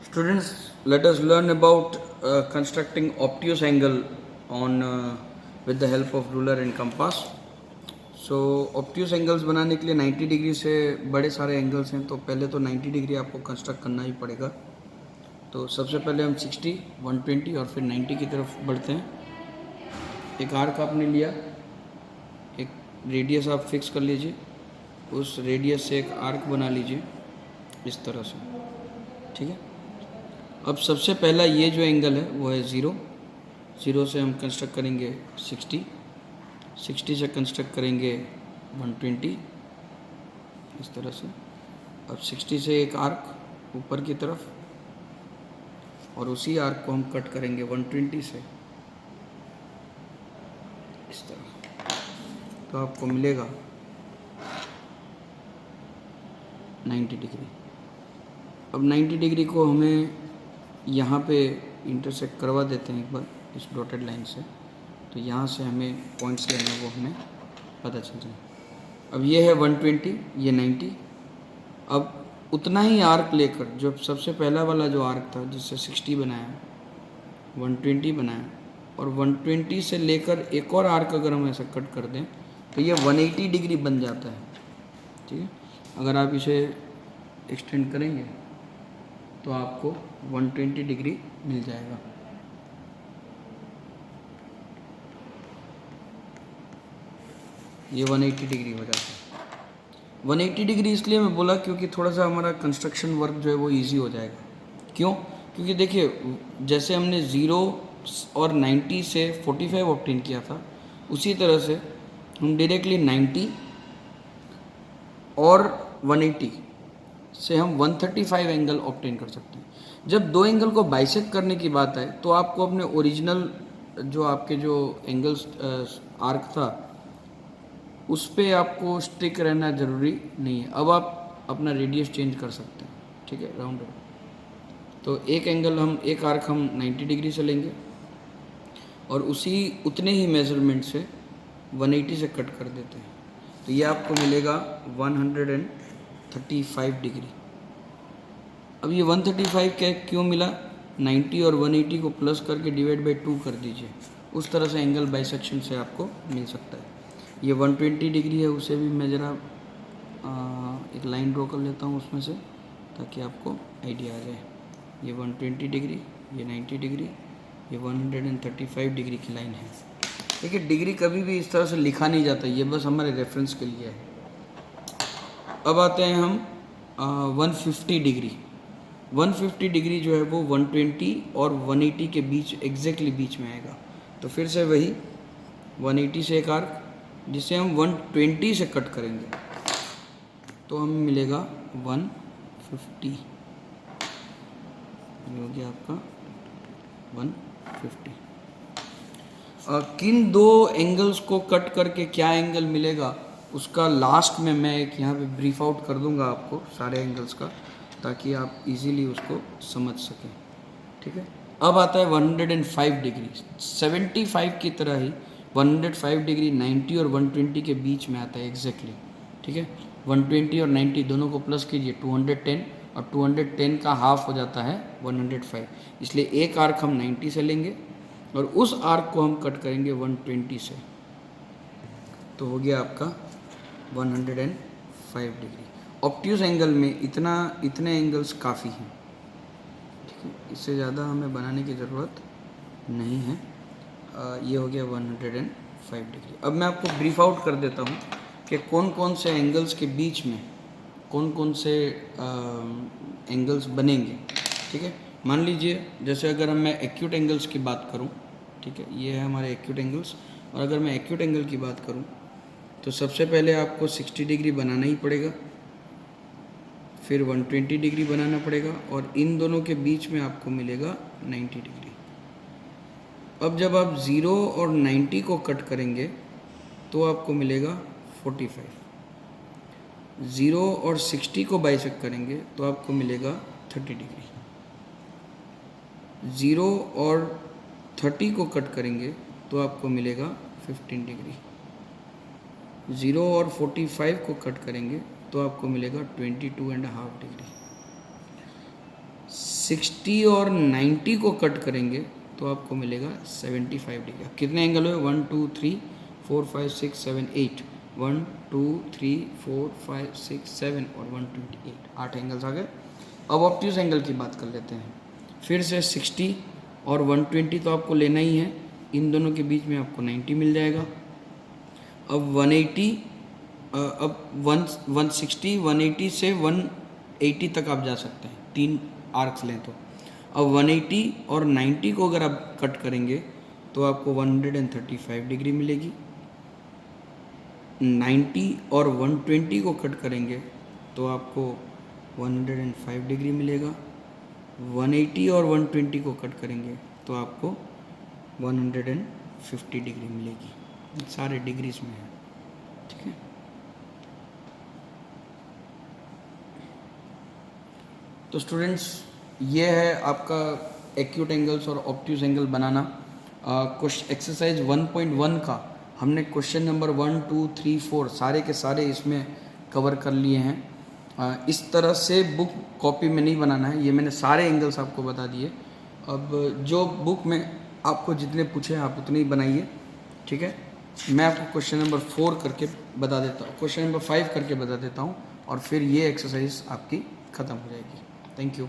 Students, let us learn about constructing obtuse angle on with the help of ruler and compass. So obtuse angles बनाने के लिए 90 degree से बड़े सारे angles हैं, तो पहले तो 90 डिग्री आपको कंस्ट्रक्ट करना ही पड़ेगा। तो सबसे पहले हम 60, 120 और फिर 90 की तरफ बढ़ते हैं। एक आर्क आपने लिया, एक रेडियस आप फिक्स कर लीजिए, उस रेडियस से एक आर्क बना लीजिए इस तरह से, ठीक है। अब सबसे पहला ये जो एंगल है वो है ज़ीरो, ज़ीरो से हम कंस्ट्रक्ट करेंगे 60, 60 से कंस्ट्रक्ट करेंगे 120 इस तरह से। अब 60 से एक आर्क ऊपर की तरफ और उसी आर्क को हम कट करेंगे 120 से इस तरह, तो आपको मिलेगा 90 डिग्री। अब 90 डिग्री को हमें यहाँ पे इंटरसेक्ट करवा देते हैं एक बार इस डॉटेड लाइन से, तो यहाँ से हमें पॉइंट्स लेने वो हमें पता चल जाए। अब ये है 120, ये 90। अब उतना ही आर्क लेकर, जो सबसे पहला वाला जो आर्क था जिससे 60 बनाया, 120 बनाया, और 120 से लेकर एक और आर्क अगर हम ऐसा कट कर दें तो ये 180 डिग्री बन जाता है, ठीक है। अगर आप इसे एक्सटेंड करेंगे तो आपको 120 डिग्री मिल जाएगा। ये 180 डिग्री हो जाता है। 180 डिग्री इसलिए मैं बोला क्योंकि थोड़ा सा हमारा कंस्ट्रक्शन वर्क जो है वो इजी हो जाएगा। क्यों? क्योंकि देखिए, जैसे हमने 0 और 90 से 45 ऑब्टेन किया था, उसी तरह से हम डायरेक्टली 90 और 180 से हम 135 एंगल ऑब्टेन कर सकते हैं। जब दो एंगल को बाइसेक्ट करने की बात आए तो आपको अपने ओरिजिनल जो आपके जो एंगल्स आर्क था उस पर आपको स्टिक रहना ज़रूरी नहीं है। अब आप अपना रेडियस चेंज कर सकते हैं, ठीक है, राउंडेड। तो एक एंगल हम, एक आर्क हम 90 डिग्री से लेंगे और उतने ही मेजरमेंट से 180 से कट कर देते हैं, तो ये आपको मिलेगा 135 डिग्री। अब ये 135 क्या क्यों मिला? 90 और 180 को प्लस करके डिवाइड बाई 2 कर दीजिए, उस तरह से एंगल बाइसेक्शन से आपको मिल सकता है। ये 120 डिग्री है, उसे भी मैं ज़रा एक लाइन ड्रॉ कर लेता हूँ उसमें से, ताकि आपको आइडिया आ जाए। ये 120 डिग्री, ये 90 डिग्री, ये 135 डिग्री की लाइन है। देखिए, डिग्री कभी भी इस तरह से लिखा नहीं जाता, ये बस हमारे रेफरेंस के लिए है। अब आते हैं हम 150 डिग्री। 150 डिग्री जो है वो 120 और 180 के बीच, एग्जैक्टली बीच में आएगा। तो फिर से वही 180 से एक आर्क जिसे हम 120 से कट करेंगे तो हमें मिलेगा 150। ये हो गया आपका 150। किन दो एंगल्स को कट करके क्या एंगल मिलेगा उसका लास्ट में मैं एक यहाँ पे ब्रीफ आउट कर दूंगा आपको सारे एंगल्स का, ताकि आप इजीली उसको समझ सकें, ठीक है। अब आता है 105 डिग्री। 75 की तरह ही 105 डिग्री 90 और 120 के बीच में आता है एग्जैक्टली, ठीक है। 120 और 90 दोनों को प्लस कीजिए, 210, और 210 का हाफ हो जाता है 105, इसलिए एक आर्क हम 90 से लेंगे और उस आर्क को हम कट करेंगे 120 से, तो हो गया आपका 105 डिग्री। ऑब्ट्यूस एंगल में इतने एंगल्स काफ़ी हैं, ठीक है, इससे ज़्यादा हमें बनाने की ज़रूरत नहीं है। ये हो गया 105 डिग्री। अब मैं आपको ब्रीफ आउट कर देता हूँ कि कौन कौन से एंगल्स के बीच में कौन कौन से एंगल्स बनेंगे, ठीक है। मान लीजिए, जैसे अगर मैं एक्यूट एंगल्स की बात करूँ, ठीक है, ये है हमारे एक्यूट एंगल्स, और अगर मैं एक्यूट एंगल की बात करूँ तो सबसे पहले आपको 60 डिग्री बनाना ही पड़ेगा, फिर 120 डिग्री बनाना पड़ेगा, और इन दोनों के बीच में आपको मिलेगा 90 डिग्री। अब जब आप 0 और 90 को कट करेंगे तो आपको मिलेगा 45। 0 और 60 को बाइसेक्ट करेंगे तो आपको मिलेगा 30 डिग्री। 0 और 30 को कट करेंगे तो आपको मिलेगा 15 डिग्री। 0 और 45 को कट करेंगे तो आपको मिलेगा 22.5 डिग्री। 60 और 90 को कट करेंगे तो आपको मिलेगा 75 डिग्री। अब कितने एंगल हुए? 1 2 3 4 5 6 7 8, 1 2 3 4 5 6 7 और 128, 8 एंगल्स आ गए। अब ऑब्ट्यूज एंगल की बात कर लेते हैं। फिर से 60 और 120 तो आपको लेना ही है, इन दोनों के बीच में आपको 90 मिल जाएगा। अब 180, अब 160 180 से 180 तक आप जा सकते हैं, 3 आर्क्स लें तो। अब 180 और 90 को अगर आप कट करेंगे तो आपको 135 डिग्री मिलेगी। 90 और 120 को कट करेंगे तो आपको 105 डिग्री मिलेगा। 180 और 120 को कट करेंगे तो आपको 150 डिग्री मिलेगी। सारे डिग्रीज में है, ठीक है। तो स्टूडेंट्स, ये है आपका एक्यूट एंगल्स और ऑब्ट्यूज एंगल बनाना। एक्सरसाइज 1.1 का हमने क्वेश्चन नंबर 1 2 3 4 सारे के सारे इसमें कवर कर लिए हैं। इस तरह से बुक कॉपी में नहीं बनाना है, ये मैंने सारे एंगल्स आपको बता दिए। अब जो बुक में आपको जितने पूछे आप उतने ही बनाइए, ठीक है। मैं आपको क्वेश्चन नंबर 4 करके बता देता हूँ, क्वेश्चन नंबर 5 करके बता देता हूँ, और फिर ये एक्सरसाइज आपकी ख़त्म हो जाएगी। Thank you.